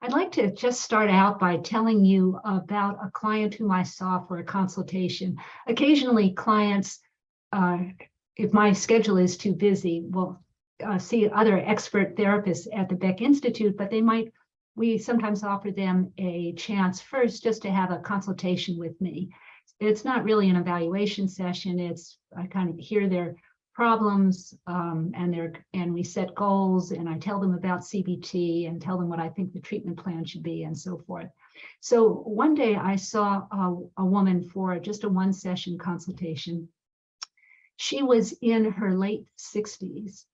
I'd like to just start out by telling you about a client whom I saw for a consultation. Occasionally, clients, if my schedule is too busy, will see other expert therapists at the Beck Institute, but we sometimes offer them a chance first just to have a consultation with me. It's not really an evaluation session. I kind of hear their problems and we set goals, and I tell them about CBT and tell them what I think the treatment plan should be and so forth. So one day I saw a woman for just a one session consultation. She was in her late 60s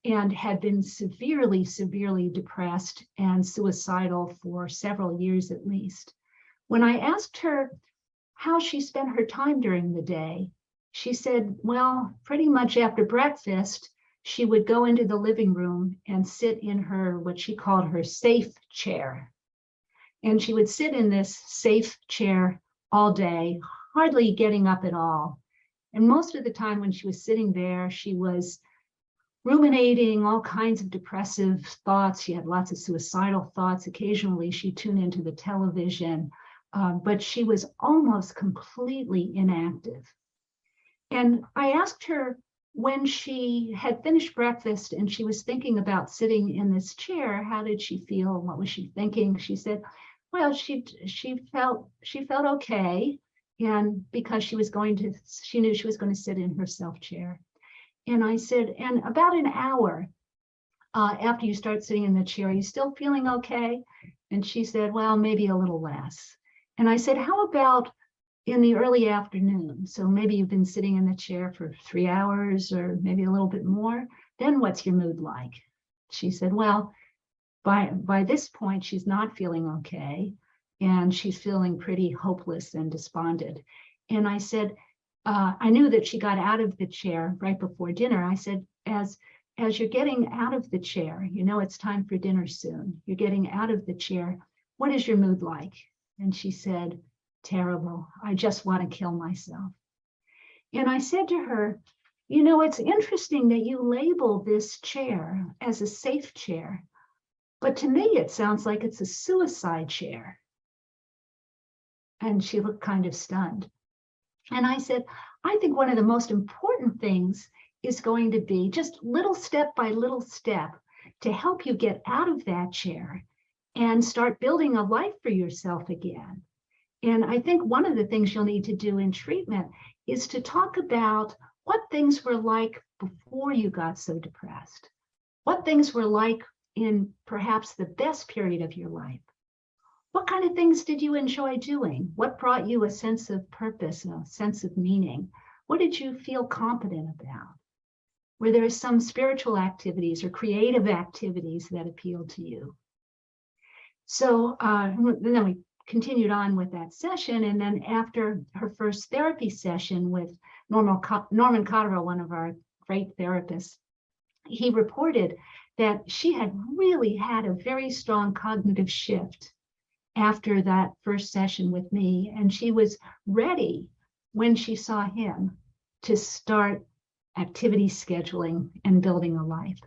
and had been severely depressed and suicidal for several years at least. When I asked her how she spent her time during the day, she said, well, pretty much after breakfast, she would go into the living room and sit in what she called her safe chair. And she would sit in this safe chair all day, hardly getting up at all. And most of the time when she was sitting there, she was ruminating all kinds of depressive thoughts. She had lots of suicidal thoughts. Occasionally, she'd tune into the television, but she was almost completely inactive. And I asked her when she had finished breakfast and she was thinking about sitting in this chair, how did she feel? What was she thinking? She said, well, she felt okay. And because she knew she was going to sit in her self chair. And I said, and about an hour after you start sitting in the chair, are you still feeling okay? And she said, well, maybe a little less. And I said, how about in the early afternoon? So maybe you've been sitting in the chair for 3 hours or maybe a little bit more. Then what's your mood like? She said, well, by this point, she's not feeling okay. And she's feeling pretty hopeless and despondent. And I said, I knew that she got out of the chair right before dinner. I said, as you're getting out of the chair, it's time for dinner soon. You're getting out of the chair. What is your mood like? And she said, terrible. I just want to kill myself. And I said to her, it's interesting that you label this chair as a safe chair, but to me, it sounds like it's a suicide chair. And she looked kind of stunned. And I said, I think one of the most important things is going to be just little step by little step to help you get out of that chair and start building a life for yourself again. And I think one of the things you'll need to do in treatment is to talk about what things were like before you got so depressed, what things were like in perhaps the best period of your life. What kind of things did you enjoy doing? What brought you a sense of purpose, a sense of meaning? What did you feel competent about? Were there some spiritual activities or creative activities that appealed to you? So then we continued on with that session. And then after her first therapy session with Norman Cotterill, one of our great therapists, he reported that she had really had a very strong cognitive shift after that first session with me. And she was ready when she saw him to start activity scheduling and building a life.